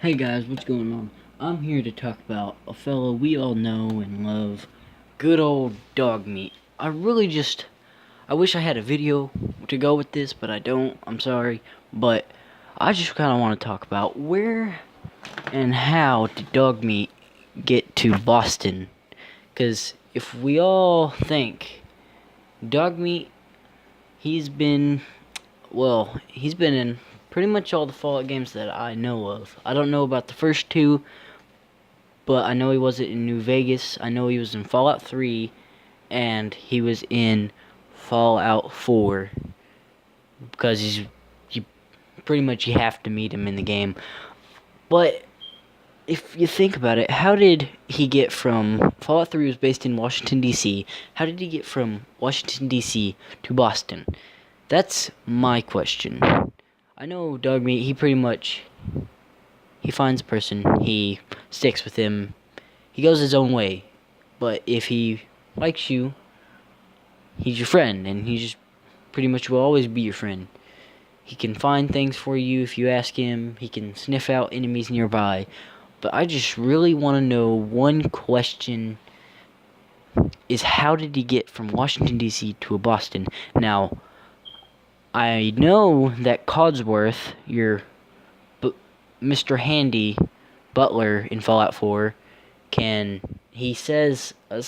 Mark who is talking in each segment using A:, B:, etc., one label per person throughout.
A: Hey guys, what's going on? I'm here to talk about a fellow we all know and love, good old dog meat. I wish I had a video to go with this, but I don't, I'm sorry. But I just kind of want to talk about where and how did dog meat get to Boston? Because if we all think, dog meat, he's been, he's been in pretty much all the Fallout games that I know of. I don't know about the first two, but I know he wasn't in New Vegas. I know he was in Fallout 3, and he was in Fallout 4, because you pretty much you have to meet him in the game. But if you think about it, how did he get from Fallout 3 was based in Washington D.C. How did he get from Washington D.C. to Boston? That's my question. I know Dogmeat, he finds a person, he sticks with him, he goes his own way. But if he likes you, he's your friend, and he just pretty much will always be your friend. He can find things for you if you ask him, he can sniff out enemies nearby. But I just really want to know one question, is how did he get from Washington D.C. to Boston? Now, I know that Codsworth, your Mr. Handy butler in Fallout 4, he says a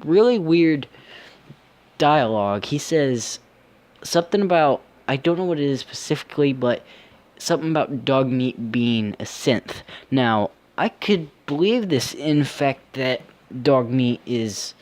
A: really weird dialogue. He says something about, I don't know what it is specifically, but something about dog meat being a synth. Now, I could believe this in fact that dog meat is,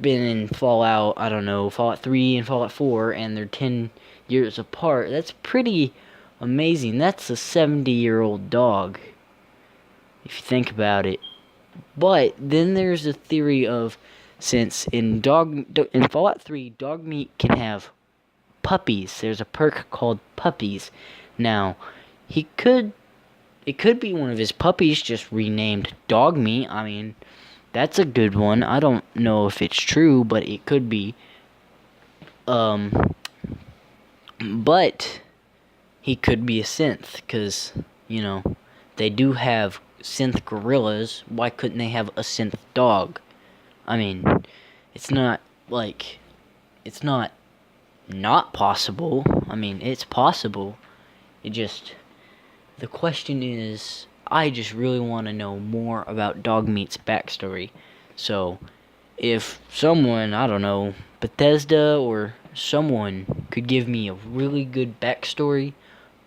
A: been in Fallout, I don't know, Fallout 3 and Fallout 4, and they're 10 years apart. That's pretty amazing. That's a 70-year-old dog, if you think about it. But then there's a theory of, since in Fallout 3, dog meat can have puppies. There's a perk called puppies. Now, it could be one of his puppies just renamed dog meat. I mean, that's a good one. I don't know if it's true, but it could be. But he could be a synth, because, they do have synth gorillas. Why couldn't they have a synth dog? I mean, it's not not possible. I mean, it's possible. The question is, I just really want to know more about Dogmeat's backstory. So, if someone, I don't know, Bethesda or someone could give me a really good backstory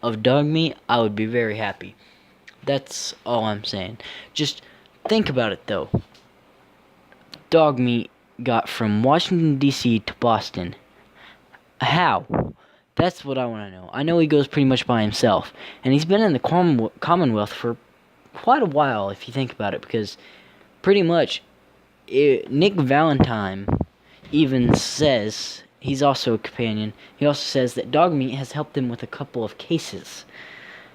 A: of Dogmeat, I would be very happy. That's all I'm saying. Just think about it, though. Dogmeat got from Washington, D.C. to Boston. How? That's what I want to know. I know he goes pretty much by himself, and he's been in the Commonwealth for quite a while, if you think about it, because pretty much Nick Valentine even says, he's also a companion, he also says that Dogmeat has helped him with a couple of cases.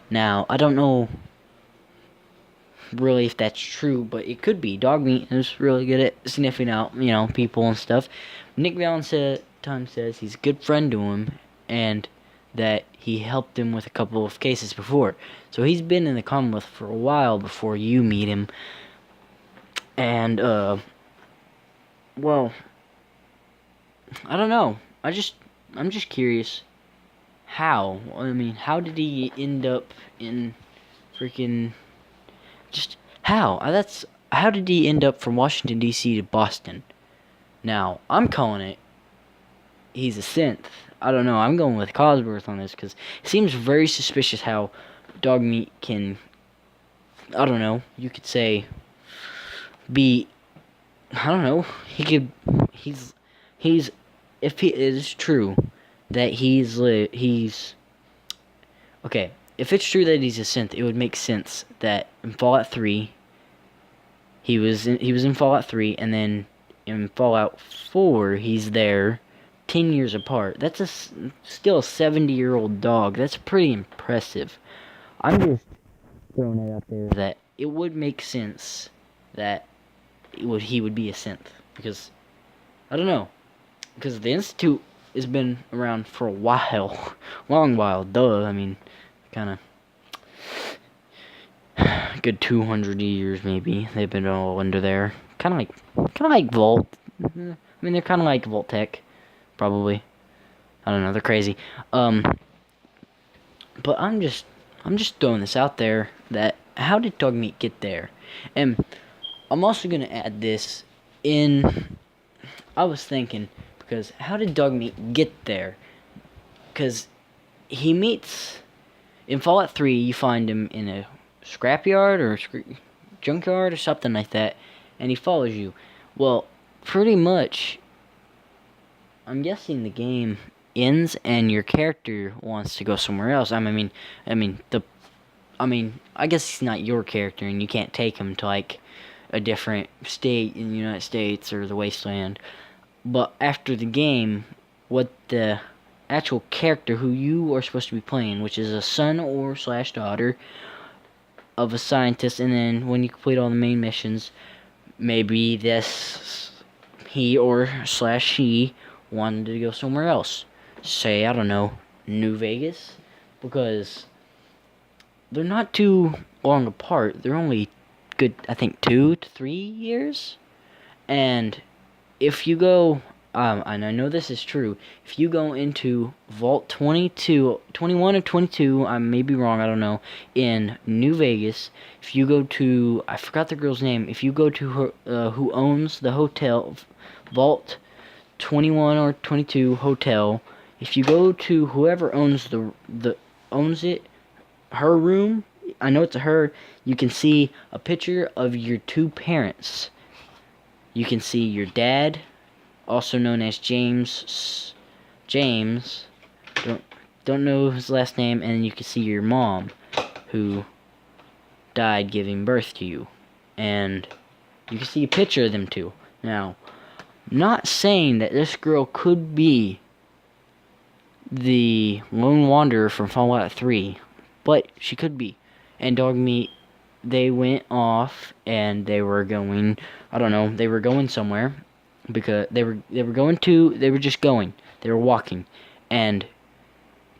A: Now, I don't know really if that's true, but it could be. Dogmeat is really good at sniffing out, people and stuff. Nick Valentine says he's a good friend to him, and that he helped him with a couple of cases before. So he's been in the Commonwealth for a while before you meet him. And, I don't know. I'm just curious. How? I mean, how did he end up in freaking... How did he end up from Washington, D.C. to Boston? Now, I'm calling it, he's a synth. I don't know, I'm going with Cosworth on this, because it seems very suspicious how Dogmeat can, I don't know, you could say, be, I don't know, if it is true that okay, if it's true that he's a synth, it would make sense that in Fallout 3, he was in Fallout 3, and then in Fallout 4, he's there 10 years apart. That's still a 70-year-old dog. That's pretty impressive. I'm just throwing it out there that it would make sense that he would be a synth, because I don't know, because the Institute has been around for a while, long while. Duh. I mean, kind of. good 200 years maybe. They've been all under there. Kind of like Volt. I mean, they're kind of like Voltec, probably. I don't know. They're crazy. But I'm just throwing this out there that how did Dogmeat get there? And I'm also gonna add this in. I was thinking because how did Dogmeat get there? Because he meets in Fallout 3. You find him in a scrapyard or junkyard or something like that, and he follows you. Well, pretty much, I'm guessing the game ends and your character wants to go somewhere else. I guess he's not your character, and you can't take him to like a different state in the United States or the wasteland. But after the game, what the actual character who you are supposed to be playing, which is a son or slash daughter of a scientist, and then when you complete all the main missions, maybe this he or slash she wanted to go somewhere else. Say, I don't know, New Vegas, because they're not too long apart. They're only good, I think, 2 to 3 years. And if you go, and I know this is true, if you go into Vault 21 or 22, I may be wrong, I don't know, in New Vegas, if you go to, I forgot the girl's name, if you go to her, who owns the hotel, Vault 21 or 22 hotel, if you go to whoever owns owns it, her room, I know it's a her, you can see a picture of your two parents. You can see your dad, also known as James, don't know his last name, and you can see your mom, who died giving birth to you. And you can see a picture of them two. Now, not saying that this girl could be the lone wanderer from Fallout 3, but she could be. And Dogmeat, they went off and they were going, I don't know, they were going somewhere because they were just going. They were walking, and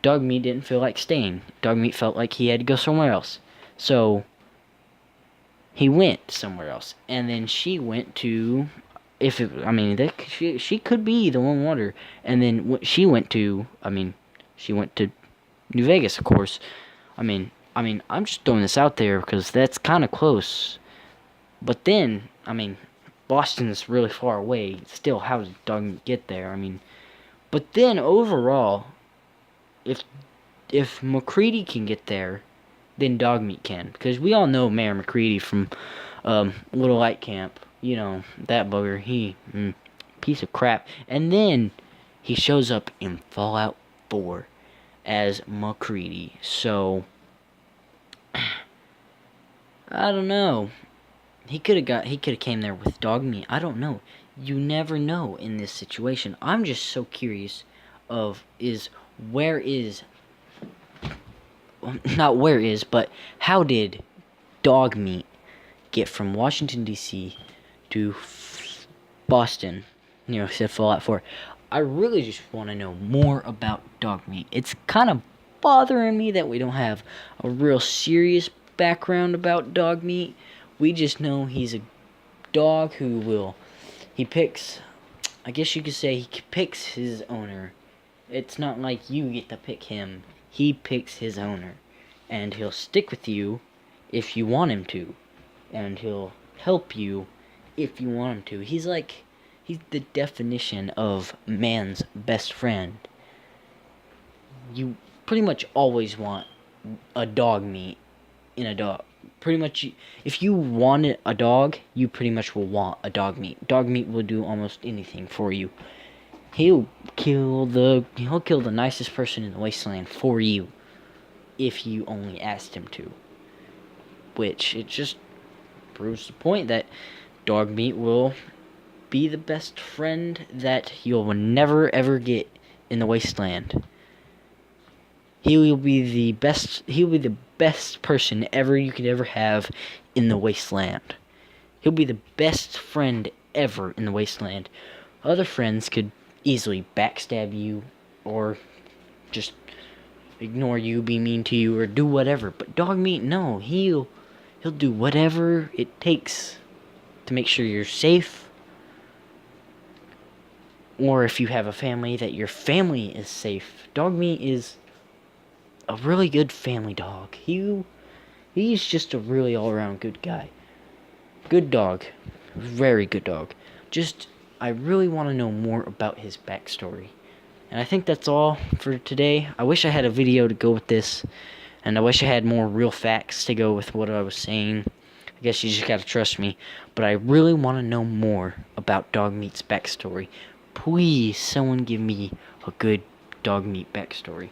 A: Dogmeat didn't feel like staying. Dogmeat felt like he had to go somewhere else. So he went somewhere else, and then she went to, she could be the one wanderer. And then she went to New Vegas, of course. I'm just throwing this out there because that's kind of close. But then, Boston's really far away. Still, how did Dogmeat get there? But then overall, if McCready can get there, then Dogmeat can. Because we all know Mayor McCready from Little Light Camp. You know, that bugger. He, piece of crap. And then he shows up in Fallout 4 as McCready. So, I don't know. He could have came there with Dogmeat. I don't know. You never know in this situation. I'm just so curious but how did Dogmeat get from Washington, D.C. to Boston? Said Fallout 4. I really just want to know more about Dogmeat. It's kind of bothering me that we don't have a real serious background about Dogmeat. We just know he's a dog he picks, I guess you could say he picks his owner. It's not like you get to pick him. He picks his owner. And he'll stick with you if you want him to. And he'll help you if you want him to. He's the definition of man's best friend. You pretty much always want a Dogmeat in a dog. Pretty much, if you wanted a dog, you pretty much will want a Dogmeat. Dogmeat will do almost anything for you. He'll kill the nicest person in the wasteland for you, if you only asked him to. Which, it just proves the point that Dogmeat will be the best friend that you'll never ever get in the wasteland. He'll be the best person you could ever have in the wasteland. He'll be the best friend ever in the wasteland. Other friends could easily backstab you or just ignore you, be mean to you, or do whatever. But Dogmeat, no, he'll He'll do whatever it takes to make sure you're safe, or if you have a family, that your family is safe. Dogmeat is a really good family dog. He's just a really all-around good guy. Good dog. Very good dog. Just, I really want to know more about his backstory. And I think that's all for today. I wish I had a video to go with this, and I wish I had more real facts to go with what I was saying. I guess you just gotta trust me. But I really want to know more about Dogmeat's backstory. Please, someone give me a good Dogmeat backstory.